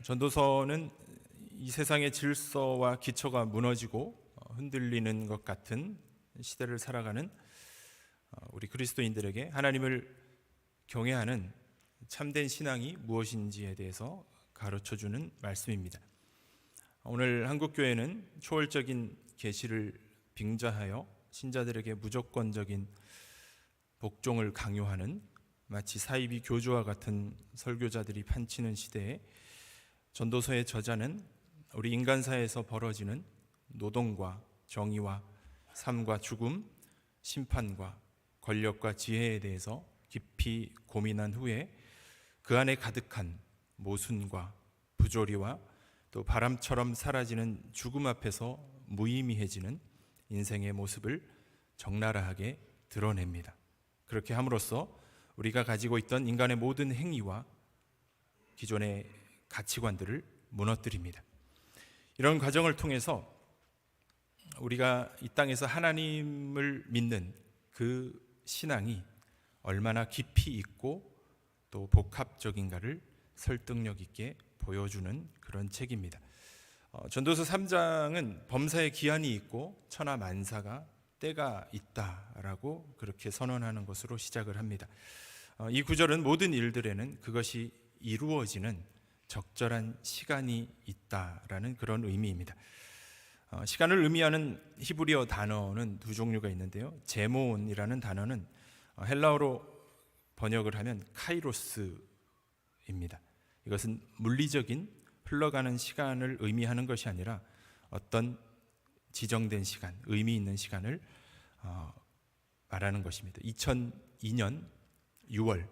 전도서는 이 세상의 질서와 기초가 무너지고 흔들리는 것 같은 시대를 살아가는 우리 그리스도인들에게 하나님을 경외하는 참된 신앙이 무엇인지에 대해서 가르쳐주는 말씀입니다. 오늘 한국교회는 초월적인 계시를 빙자하여 신자들에게 무조건적인 복종을 강요하는 마치 사이비 교주와 같은 설교자들이 판치는 시대에 전도서의 저자는 우리 인간사에서 벌어지는 노동과 정의와 삶과 죽음, 심판과 권력과 지혜에 대해서 깊이 고민한 후에 그 안에 가득한 모순과 부조리와 또 바람처럼 사라지는 죽음 앞에서 무의미해지는 인생의 모습을 적나라하게 드러냅니다. 그렇게 함으로써 우리가 가지고 있던 인간의 모든 행위와 기존의 가치관들을 무너뜨립니다. 이런 과정을 통해서 우리가 이 땅에서 하나님을 믿는 그 신앙이 얼마나 깊이 있고 또 복합적인가를 설득력 있게 보여주는 그런 책입니다. 전도서 3장은 범사에 기한이 있고 천하만사가 때가 있다라고 그렇게 선언하는 것으로 시작을 합니다. 이 구절은 모든 일들에는 그것이 이루어지는 적절한 시간이 있다라는 그런 의미입니다. 시간을 의미하는 히브리어 단어는 두 종류가 있는데요. 제몬이라는 단어는 헬라어로 번역을 하면 카이로스입니다. 이것은 물리적인 흘러가는 시간을 의미하는 것이 아니라 어떤 지정된 시간, 의미 있는 시간을 말하는 것입니다. 2002년 6월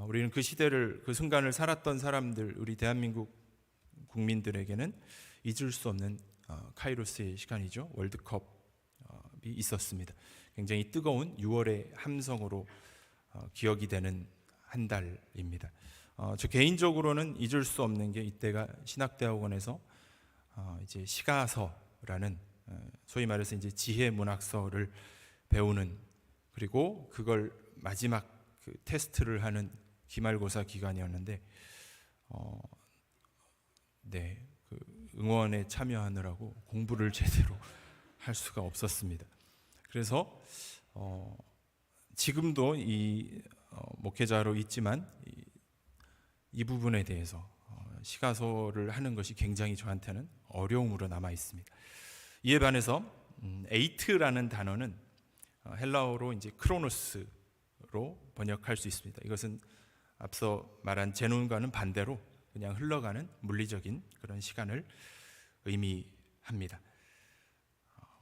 우리는 그 시대를, 그 순간을 살았던 사람들, 우리 대한민국 국민들에게는 잊을 수 없는 카이로스의 시간이죠. 월드컵이 있었습니다. 굉장히 뜨거운 6월의 함성으로 기억이 되는 한 달입니다. 저 개인적으로는 잊을 수 없는 게 이때가 신학대학원에서 이제 시가서라는 소위 말해서 이제 지혜 문학서를 배우는, 그리고 그걸 마지막 그 테스트를 하는 기말고사 기간이었는데 그 응원에 참여하느라고 공부를 제대로 할 수가 없었습니다. 그래서 지금도 이 목회자로 있지만 이 부분에 대해서 시가서를 하는 것이 굉장히 저한테는 어려움으로 남아 있습니다. 이에 반해서 에이트라는 단어는 헬라어로 이제 크로노스로 번역할 수 있습니다. 이것은 앞서 말한 제논과는 반대로 그냥 흘러가는 물리적인 그런 시간을 의미합니다.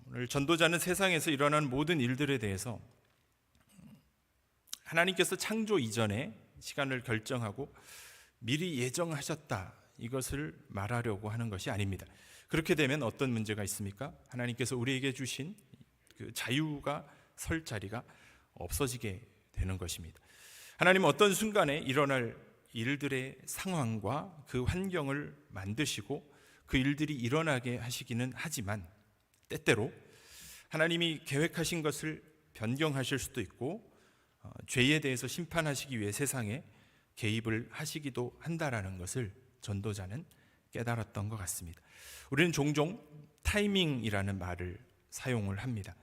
오늘 전도자는 세상에서 일어나는 모든 일들에 대해서 하나님께서 창조 이전에 시간을 결정하고 미리 예정하셨다, 이것을 말하려고 하는 것이 아닙니다. 그렇게 되면 어떤 문제가 있습니까? 하나님께서 우리에게 주신 그 자유가 설 자리가 없어지게 되는 것입니다. 하나님은 어떤 순간에 일어날 일들의 상황과 그 환경을 만드시고 그 일들이 일어나게 하시기는 하지만 때때로 하나님이 계획하신 것을 변경하실 수도 있고 죄에 대해서 심판하시기 위해 세상에 개입을 하시기도 한다라는 것을 전도자는 깨달았던 것 같습니다. 우리는 종종 타이밍이라는 말을 사용을 합니다.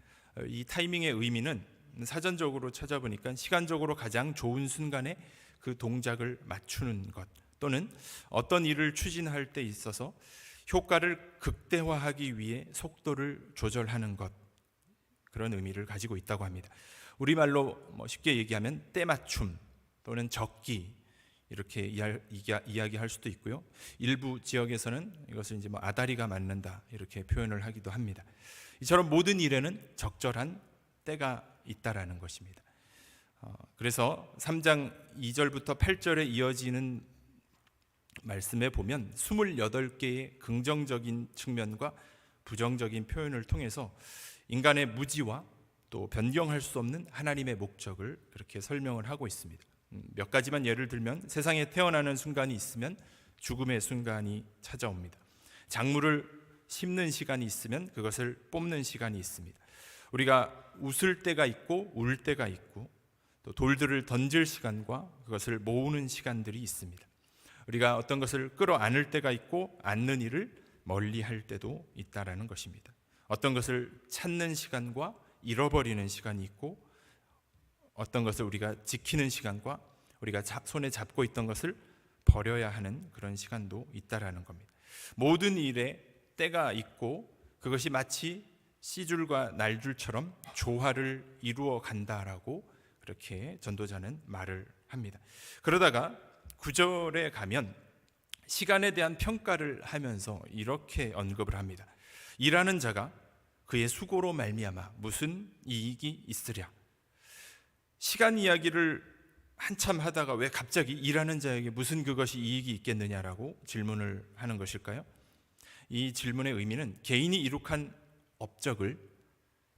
이 타이밍의 의미는 사전적으로 찾아보니까 시간적으로 가장 좋은 순간에 그 동작을 맞추는 것, 또는 어떤 일을 추진할 때 있어서 효과를 극대화하기 위해 속도를 조절하는 것, 그런 의미를 가지고 있다고 합니다. 우리말로 쉽게 얘기하면 때맞춤 또는 적기, 이렇게 이야기할 수도 있고요. 일부 지역에서는 이것을 이제 아다리가 맞는다, 이렇게 표현을 하기도 합니다. 이처럼 모든 일에는 적절한 때가 있다라는 것입니다. 그래서 3장 2절부터 8절에 이어지는 말씀에 보면 28개의 긍정적인 측면과 부정적인 표현을 통해서 인간의 무지와 또 변경할 수 없는 하나님의 목적을 그렇게 설명을 하고 있습니다. 몇 가지만 예를 들면 세상에 태어나는 순간이 있으면 죽음의 순간이 찾아옵니다. 작물을 심는 시간이 있으면 그것을 뽑는 시간이 있습니다. 우리가 웃을 때가 있고 울 때가 있고 또 돌들을 던질 시간과 그것을 모으는 시간들이 있습니다. 우리가 어떤 것을 끌어안을 때가 있고 안는 일을 멀리할 때도 있다라는 것입니다. 어떤 것을 찾는 시간과 잃어버리는 시간이 있고 어떤 것을 우리가 지키는 시간과 우리가 손에 잡고 있던 것을 버려야 하는 그런 시간도 있다라는 겁니다. 모든 일에 때가 있고 그것이 마치 씨줄과 날줄처럼 조화를 이루어 간다라고 그렇게 전도자는 말을 합니다. 그러다가 9절에 가면 시간에 대한 평가를 하면서 이렇게 언급을 합니다. 일하는 자가 그의 수고로 말미암아 무슨 이익이 있으랴. 시간 이야기를 한참 하다가 왜 갑자기 일하는 자에게 무슨 그것이 이익이 있겠느냐라고 질문을 하는 것일까요? 이 질문의 의미는 개인이 이룩한 업적을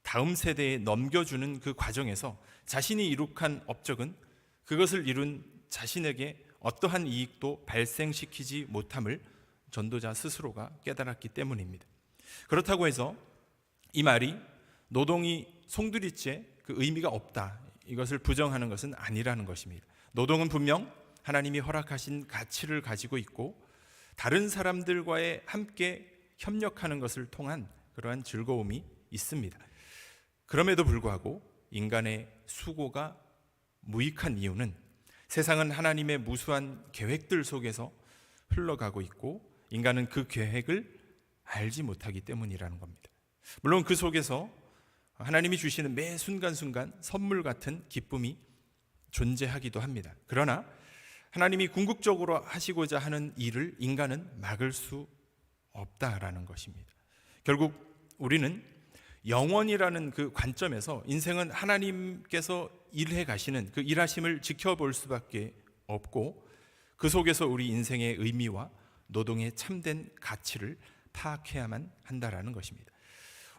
다음 세대에 넘겨주는 그 과정에서 자신이 이룩한 업적은 그것을 이룬 자신에게 어떠한 이익도 발생시키지 못함을 전도자 스스로가 깨달았기 때문입니다. 그렇다고 해서 이 말이 노동이 송두리째 그 의미가 없다, 이것을 부정하는 것은 아니라는 것입니다. 노동은 분명 하나님이 허락하신 가치를 가지고 있고 다른 사람들과의 함께 협력하는 것을 통한 그러한 즐거움이 있습니다. 그럼에도 불구하고 인간의 수고가 무익한 이유는 세상은 하나님의 무수한 계획들 속에서 흘러가고 있고 인간은 그 계획을 알지 못하기 때문이라는 겁니다. 물론 그 속에서 하나님이 주시는 매 순간순간 선물 같은 기쁨이 존재하기도 합니다. 그러나 하나님이 궁극적으로 하시고자 하는 일을 인간은 막을 수 없다라는 것입니다. 결국 우리는 영원이라는 그 관점에서 인생은 하나님께서 일해 가시는 그 일하심을 지켜볼 수밖에 없고 그 속에서 우리 인생의 의미와 노동의 참된 가치를 파악해야만 한다라는 것입니다.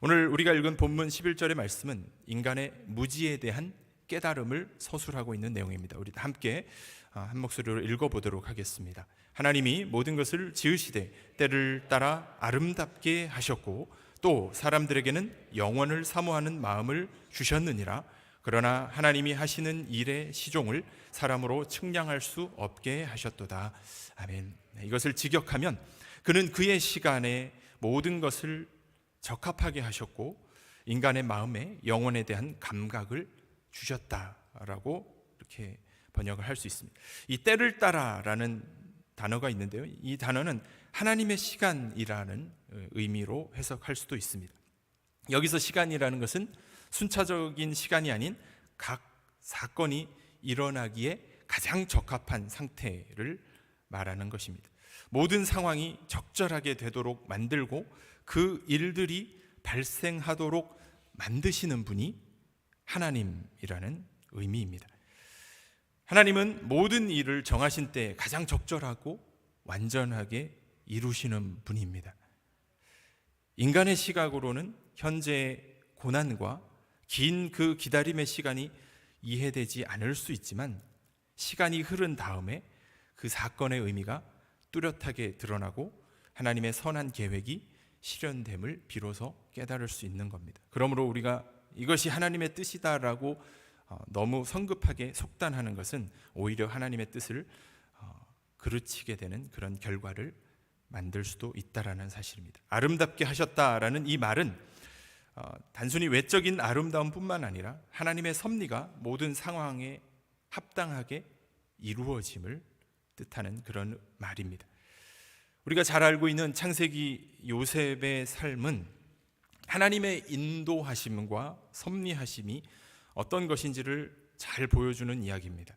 오늘 우리가 읽은 본문 11절의 말씀은 인간의 무지에 대한 깨달음을 서술하고 있는 내용입니다. 우리 함께 한 목소리로 읽어보도록 하겠습니다. 하나님이 모든 것을 지으시되 때를 따라 아름답게 하셨고 또 사람들에게는 영원을 사모하는 마음을 주셨느니라. 그러나 하나님이 하시는 일의 시종을 사람으로 측량할 수 없게 하셨도다. 아멘. 이것을 직역하면 그는 그의 시간에 모든 것을 적합하게 하셨고 인간의 마음에 영혼에 대한 감각을 주셨다라고 이렇게 번역을 할 수 있습니다. 이 때를 따라라는 단어가 있는데요. 이 단어는 하나님의 시간이라는 의미로 해석할 수도 있습니다. 여기서 시간이라는 것은 순차적인 시간이 아닌 각 사건이 일어나기에 가장 적합한 상태를 말하는 것입니다. 모든 상황이 적절하게 되도록 만들고 그 일들이 발생하도록 만드시는 분이 하나님이라는 의미입니다. 하나님은 모든 일을 정하신 때 가장 적절하고 완전하게 이루시는 분입니다. 인간의 시각으로는 현재의 고난과 긴 그 기다림의 시간이 이해되지 않을 수 있지만 시간이 흐른 다음에 그 사건의 의미가 뚜렷하게 드러나고 하나님의 선한 계획이 실현됨을 비로소 깨달을 수 있는 겁니다. 그러므로 우리가 이것이 하나님의 뜻이다라고 너무 성급하게 속단하는 것은 오히려 하나님의 뜻을 그르치게 되는 그런 결과를 만들 수도 있다라는 사실입니다. 아름답게 하셨다라는 이 말은 단순히 외적인 아름다움뿐만 아니라 하나님의 섭리가 모든 상황에 합당하게 이루어짐을 뜻하는 그런 말입니다. 우리가 잘 알고 있는 창세기 요셉의 삶은 하나님의 인도하심과 섭리하심이 어떤 것인지를 잘 보여주는 이야기입니다.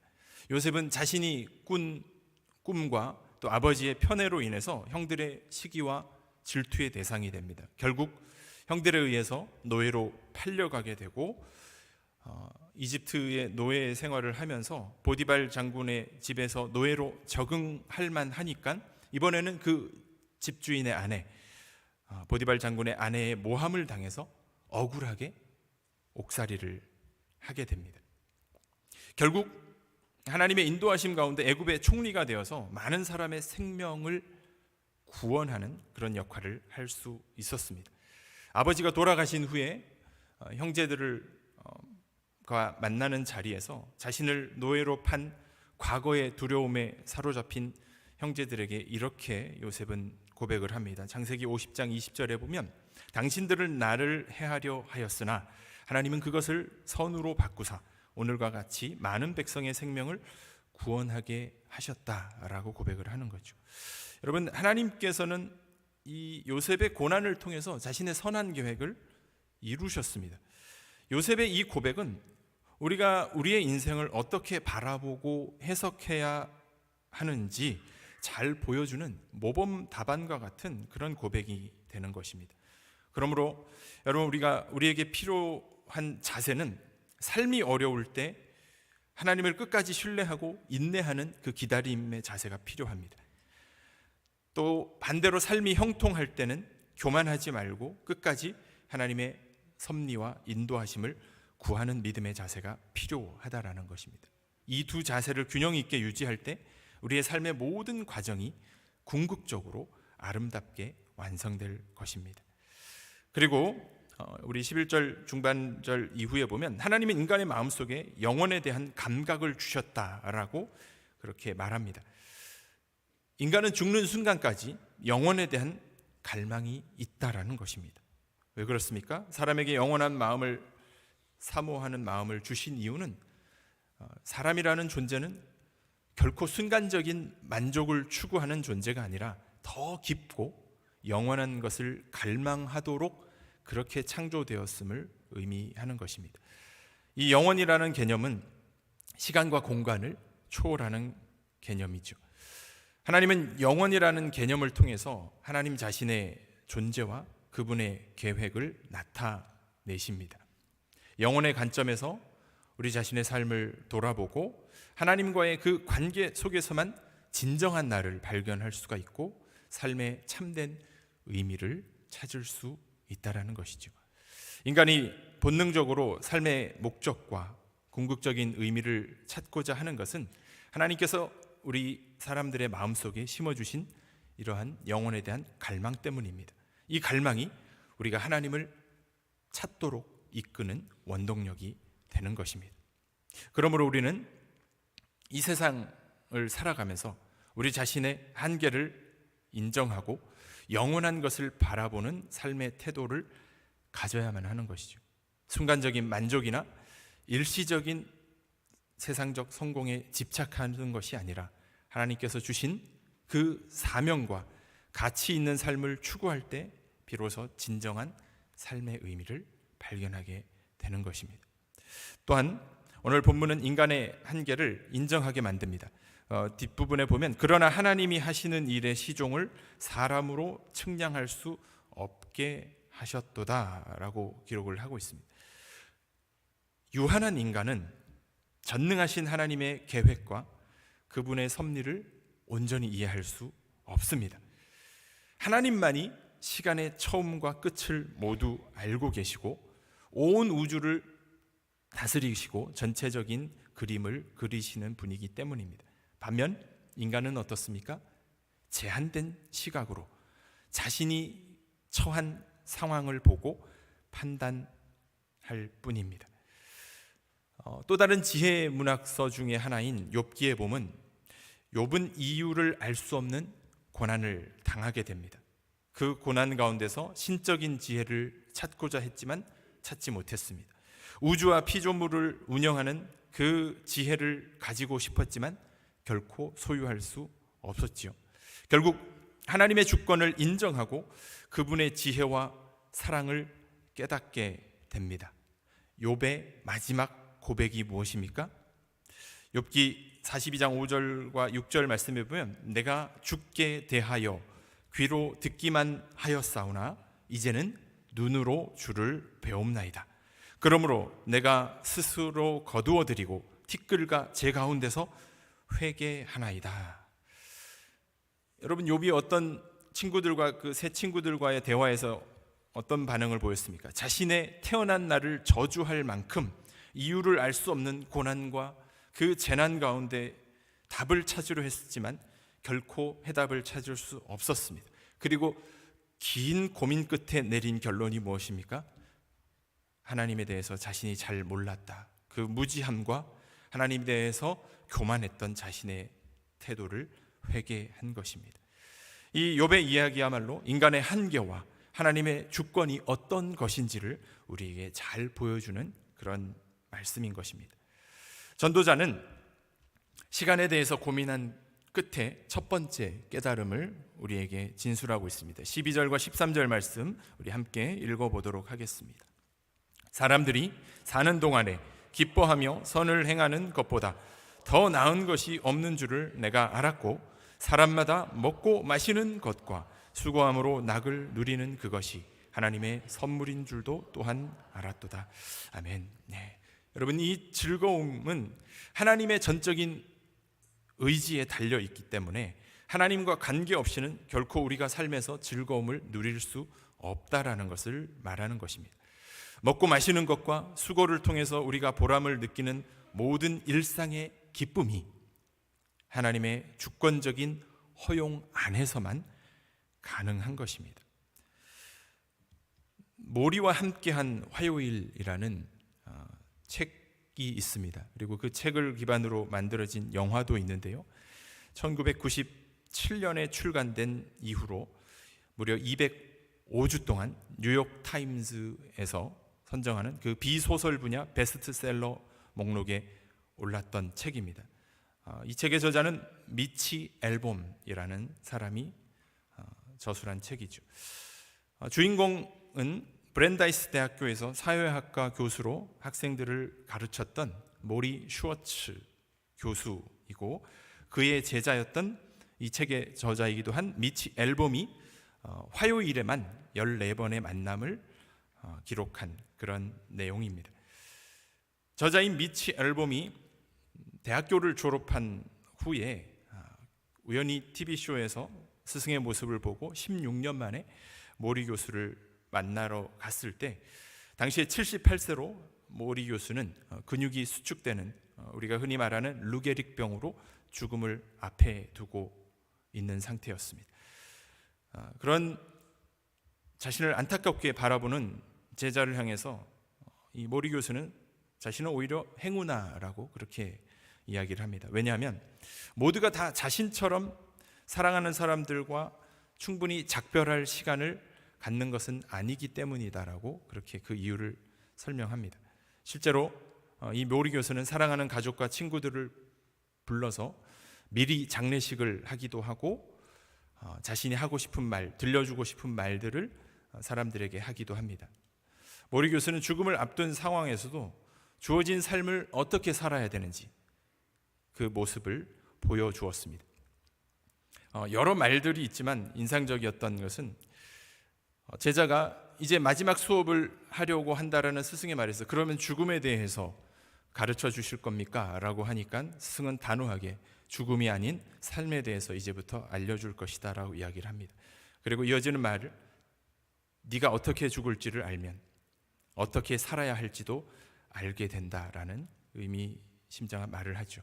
요셉은 자신이 꾼 꿈과 또 아버지의 편애로 인해서 형들의 시기와 질투의 대상이 됩니다. 결국 형들에 의해서 노예로 팔려가게 되고 이집트의 노예 생활을 하면서 보디발 장군의 집에서 노예로 적응할 만하니까 이번에는 그 집주인의 아내 보디발 장군의 아내의 모함을 당해서 억울하게 옥살이를 하게 됩니다. 결국 하나님의 인도하심 가운데 애굽의 총리가 되어서 많은 사람의 생명을 구원하는 그런 역할을 할 수 있었습니다. 아버지가 돌아가신 후에 형제들과 만나는 자리에서 자신을 노예로 판 과거의 두려움에 사로잡힌 형제들에게 이렇게 요셉은 고백을 합니다. 창세기 50장 20절에 보면 당신들은 나를 해하려 하였으나 하나님은 그것을 선으로 바꾸사 오늘과 같이 많은 백성의 생명을 구원하게 하셨다라고 고백을 하는 거죠. 여러분, 하나님께서는 이 요셉의 고난을 통해서 자신의 선한 계획을 이루셨습니다. 요셉의 이 고백은 우리가 우리의 인생을 어떻게 바라보고 해석해야 하는지 잘 보여주는 모범 답안과 같은 그런 고백이 되는 것입니다. 그러므로 여러분, 우리에게 필요한 자세는 삶이 어려울 때 하나님을 끝까지 신뢰하고 인내하는 그 기다림의 자세가 필요합니다. 또 반대로 삶이 형통할 때는 교만하지 말고 끝까지 하나님의 섭리와 인도하심을 구하는 믿음의 자세가 필요하다라는 것입니다. 이 두 자세를 균형 있게 유지할 때 우리의 삶의 모든 과정이 궁극적으로 아름답게 완성될 것입니다. 그리고 우리 11절 중반절 이후에 보면 하나님은 인간의 마음속에 영혼에 대한 감각을 주셨다라고 그렇게 말합니다. 인간은 죽는 순간까지 영혼에 대한 갈망이 있다라는 것입니다. 왜 그렇습니까? 사람에게 영원한 마음을 사모하는 마음을 주신 이유는 사람이라는 존재는 결코 순간적인 만족을 추구하는 존재가 아니라 더 깊고 영원한 것을 갈망하도록 그렇게 창조되었음을 의미하는 것입니다. 이 영원이라는 개념은 시간과 공간을 초월하는 개념이죠. 하나님은 영원이라는 개념을 통해서 하나님 자신의 존재와 그분의 계획을 나타내십니다. 영혼의 관점에서 우리 자신의 삶을 돌아보고 하나님과의 그 관계 속에서만 진정한 나를 발견할 수가 있고 삶의 참된 의미를 찾을 수 있다라는 것이죠. 인간이 본능적으로 삶의 목적과 궁극적인 의미를 찾고자 하는 것은 하나님께서 우리 사람들의 마음속에 심어주신 이러한 영혼에 대한 갈망 때문입니다. 이 갈망이 우리가 하나님을 찾도록 이끄는 원동력이 되는 것입니다. 그러므로 우리는 이 세상을 살아가면서 우리 자신의 한계를 인정하고 영원한 것을 바라보는 삶의 태도를 가져야만 하는 것이죠. 순간적인 만족이나 일시적인 세상적 성공에 집착하는 것이 아니라 하나님께서 주신 그 사명과 가치 있는 삶을 추구할 때 비로소 진정한 삶의 의미를 발견하게 되는 것입니다. 또한 오늘 본문은 인간의 한계를 인정하게 만듭니다. 뒷부분에 보면 그러나 하나님이 하시는 일의 시종을 사람으로 측량할 수 없게 하셨도다라고 기록을 하고 있습니다. 유한한 인간은 전능하신 하나님의 계획과 그분의 섭리를 온전히 이해할 수 없습니다. 하나님만이 시간의 처음과 끝을 모두 알고 계시고 온 우주를 다스리시고 전체적인 그림을 그리시는 분이기 때문입니다. 반면 인간은 어떻습니까? 제한된 시각으로 자신이 처한 상황을 보고 판단할 뿐입니다. 또 다른 지혜 문학서 중에 하나인 욥기에 보면 욥은 이유를 알 수 없는 고난을 당하게 됩니다. 그 고난 가운데서 신적인 지혜를 찾고자 했지만 찾지 못했습니다. 우주와 피조물을 운영하는 그 지혜를 가지고 싶었지만 결코 소유할 수 없었지요. 결국 하나님의 주권을 인정하고 그분의 지혜와 사랑을 깨닫게 됩니다. 욥의 마지막 고백이 무엇입니까? 욥기 42장 5절과 6절 말씀해 보면 내가 주께 대하여 귀로 듣기만 하였사오나 이제는 눈으로 주를 배움나이다. 그러므로 내가 스스로 거두어드리고 티끌과 제 가운데서 회개하나이다. 여러분, 욥이 어떤 친구들과 그 세 친구들과의 대화에서 어떤 반응을 보였습니까? 자신의 태어난 날을 저주할 만큼 이유를 알 수 없는 고난과 그 재난 가운데 답을 찾으려 했지만 결코 해답을 찾을 수 없었습니다. 그리고 긴 고민 끝에 내린 결론이 무엇입니까? 하나님에 대해서 자신이 잘 몰랐다. 그 무지함과 하나님에 대해서 교만했던 자신의 태도를 회개한 것입니다. 이 욥의 이야기야말로 인간의 한계와 하나님의 주권이 어떤 것인지를 우리에게 잘 보여주는 그런 말씀인 것입니다. 전도자는 시간에 대해서 고민한 끝에 첫 번째 깨달음을 우리에게 진술하고 있습니다. 12절과 13절 말씀 우리 함께 읽어보도록 하겠습니다. 사람들이 사는 동안에 기뻐하며 선을 행하는 것보다 더 나은 것이 없는 줄을 내가 알았고, 사람마다 먹고 마시는 것과 수고함으로 낙을 누리는 그것이 하나님의 선물인 줄도 또한 알았도다. 아멘. 네. 여러분, 이 즐거움은 하나님의 전적인 의지에 달려 있기 때문에 하나님과 관계없이는 결코 우리가 삶에서 즐거움을 누릴 수 없다라는 것을 말하는 것입니다. 먹고 마시는 것과 수고를 통해서 우리가 보람을 느끼는 모든 일상의 기쁨이 하나님의 주권적인 허용 안에서만 가능한 것입니다. 모리와 함께한 화요일이라는 책이 있습니다. 그리고 그 책을 기반으로 만들어진 영화도 있는데요, 1997년에 출간된 이후로 무려 205주 동안 뉴욕 타임즈에서 선정하는 그 비소설 분야 베스트셀러 목록에 올랐던 책입니다. 이 책의 저자는 미치 앨범이라는 사람이 저술한 책이죠. 주인공은 브랜다이스 대학교에서 사회학과 교수로 학생들을 가르쳤던 모리 슈워츠 교수이고, 그의 제자였던 이 책의 저자이기도 한 미치 앨범이 화요일에만 14번의 만남을 기록한 그런 내용입니다. 저자인 미치 앨범이 대학교를 졸업한 후에 우연히 TV쇼에서 스승의 모습을 보고 16년 만에 모리 교수를 만나러 갔을 때, 당시에 78세로 모리 교수는 근육이 수축되는 우리가 흔히 말하는 루게릭병으로 죽음을 앞에 두고 있는 상태였습니다. 그런 자신을 안타깝게 바라보는 제자를 향해서 이 모리 교수는 자신은 오히려 행운아라고 그렇게 이야기를 합니다. 왜냐하면 모두가 다 자신처럼 사랑하는 사람들과 충분히 작별할 시간을 갖는 것은 아니기 때문이다라고 그렇게 그 이유를 설명합니다. 실제로 이 모리 교수는 사랑하는 가족과 친구들을 불러서 미리 장례식을 하기도 하고, 자신이 하고 싶은 말, 들려주고 싶은 말들을 사람들에게 하기도 합니다. 모리 교수는 죽음을 앞둔 상황에서도 주어진 삶을 어떻게 살아야 되는지 그 모습을 보여주었습니다. 여러 말들이 있지만 인상적이었던 것은 제자가 이제 마지막 수업을 하려고 한다라는 스승의 말에서, 그러면 죽음에 대해서 가르쳐 주실 겁니까? 라고 하니까 스승은 단호하게 죽음이 아닌 삶에 대해서 이제부터 알려줄 것이다 라고 이야기를 합니다. 그리고 이어지는 말을, 네가 어떻게 죽을지를 알면 어떻게 살아야 할지도 알게 된다라는 의미심장한 말을 하죠.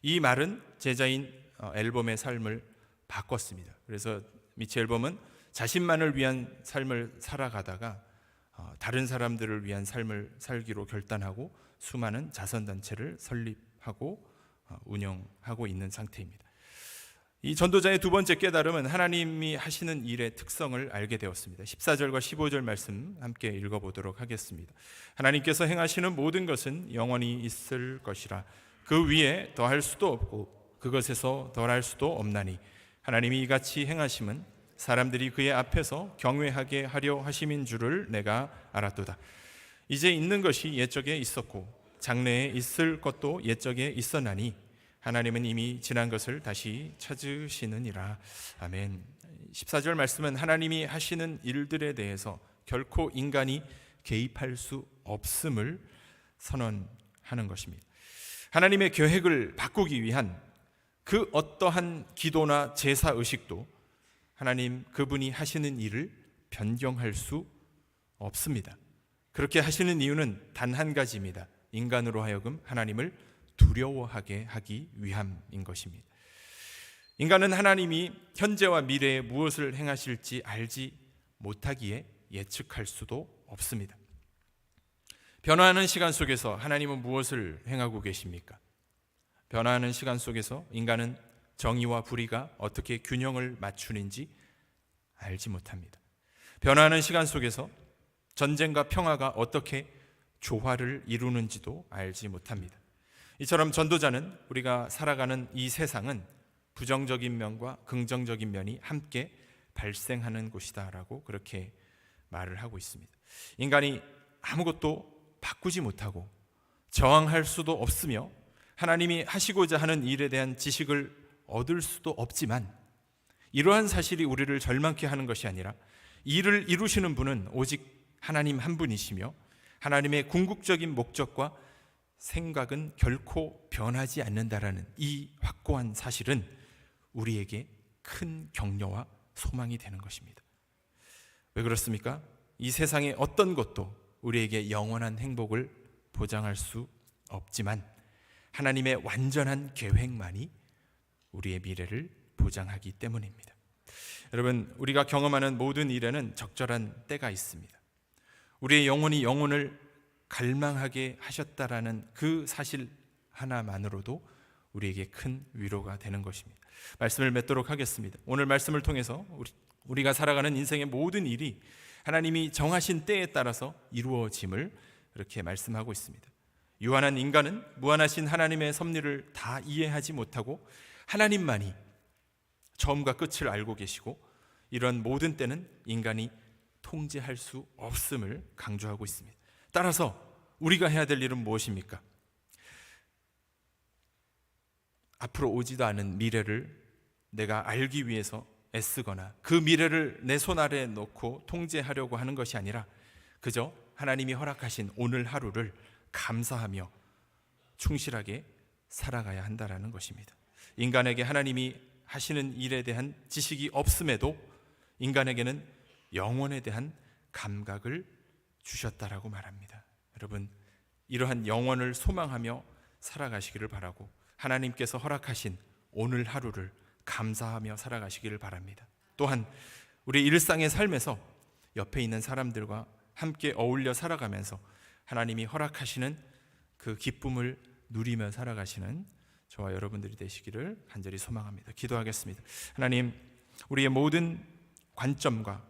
이 말은 제자인 앨범의 삶을 바꿨습니다. 그래서 미치 앨범은 자신만을 위한 삶을 살아가다가 다른 사람들을 위한 삶을 살기로 결단하고 수많은 자선단체를 설립하고 운영하고 있는 상태입니다. 이 전도자의 두 번째 깨달음은 하나님이 하시는 일의 특성을 알게 되었습니다. 14절과 15절 말씀 함께 읽어보도록 하겠습니다. 하나님께서 행하시는 모든 것은 영원히 있을 것이라. 그 위에 더할 수도 없고 그것에서 덜할 수도 없나니 하나님이 이같이 행하심은 사람들이 그의 앞에서 경외하게 하려 하심인 줄을 내가 알았도다. 이제 있는 것이 옛적에 있었고 장래에 있을 것도 옛적에 있었나니 하나님은 이미 지난 것을 다시 찾으시느니라. 아멘. 14절 말씀은 하나님이 하시는 일들에 대해서 결코 인간이 개입할 수 없음을 선언하는 것입니다. 하나님의 계획을 바꾸기 위한 그 어떠한 기도나 제사 의식도 하나님 그분이 하시는 일을 변경할 수 없습니다. 그렇게 하시는 이유는 단 한 가지입니다. 인간으로 하여금 하나님을 두려워하게 하기 위함인 것입니다. 인간은 하나님이 현재와 미래에 무엇을 행하실지 알지 못하기에 예측할 수도 없습니다. 변화하는 시간 속에서 하나님은 무엇을 행하고 계십니까? 변화하는 시간 속에서 인간은 정의와 불의가 어떻게 균형을 맞추는지 알지 못합니다. 변화하는 시간 속에서 전쟁과 평화가 어떻게 조화를 이루는지도 알지 못합니다. 이처럼 전도자는 우리가 살아가는 이 세상은 부정적인 면과 긍정적인 면이 함께 발생하는 곳이다라고 그렇게 말을 하고 있습니다. 인간이 아무것도 바꾸지 못하고 저항할 수도 없으며 하나님이 하시고자 하는 일에 대한 지식을 얻을 수도 없지만, 이러한 사실이 우리를 절망케 하는 것이 아니라 일을 이루시는 분은 오직 하나님 한 분이시며 하나님의 궁극적인 목적과 생각은 결코 변하지 않는다라는 이 확고한 사실은 우리에게 큰 격려와 소망이 되는 것입니다. 왜 그렇습니까? 이 세상의 어떤 것도 우리에게 영원한 행복을 보장할 수 없지만 하나님의 완전한 계획만이 우리의 미래를 보장하기 때문입니다. 여러분, 우리가 경험하는 모든 일에는 적절한 때가 있습니다. 우리의 영혼이 영혼을 갈망하게 하셨다라는 그 사실 하나만으로도 우리에게 큰 위로가 되는 것입니다. 말씀을 맺도록 하겠습니다. 오늘 말씀을 통해서 우리가 살아가는 인생의 모든 일이 하나님이 정하신 때에 따라서 이루어짐을 이렇게 말씀하고 있습니다. 유한한 인간은 무한하신 하나님의 섭리를 다 이해하지 못하고 하나님만이 처음과 끝을 알고 계시고 이런 모든 때는 인간이 통제할 수 없음을 강조하고 있습니다. 따라서 우리가 해야 될 일은 무엇입니까? 앞으로 오지도 않은 미래를 내가 알기 위해서 애쓰거나 그 미래를 내 손 아래에 놓고 통제하려고 하는 것이 아니라 그저 하나님이 허락하신 오늘 하루를 감사하며 충실하게 살아가야 한다는 것입니다. 인간에게 하나님이 하시는 일에 대한 지식이 없음에도 인간에게는 영원에 대한 감각을 주셨다라고 말합니다. 여러분, 이러한 영원을 소망하며 살아가시기를 바라고 하나님께서 허락하신 오늘 하루를 감사하며 살아가시기를 바랍니다. 또한 우리 일상의 삶에서 옆에 있는 사람들과 함께 어울려 살아가면서 하나님이 허락하시는 그 기쁨을 누리며 살아가시는 저와 여러분들이 되시기를 간절히 소망합니다. 기도하겠습니다. 하나님, 우리의 모든 관점과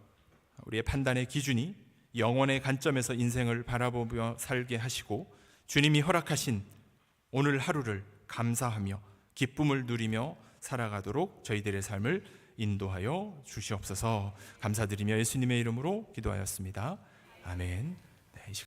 우리의 판단의 기준이 영원의 관점에서 인생을 바라보며 살게 하시고 주님이 허락하신 오늘 하루를 감사하며 기쁨을 누리며 살아가도록 저희들의 삶을 인도하여 주시옵소서. 감사드리며 예수님의 이름으로 기도하였습니다. 아멘.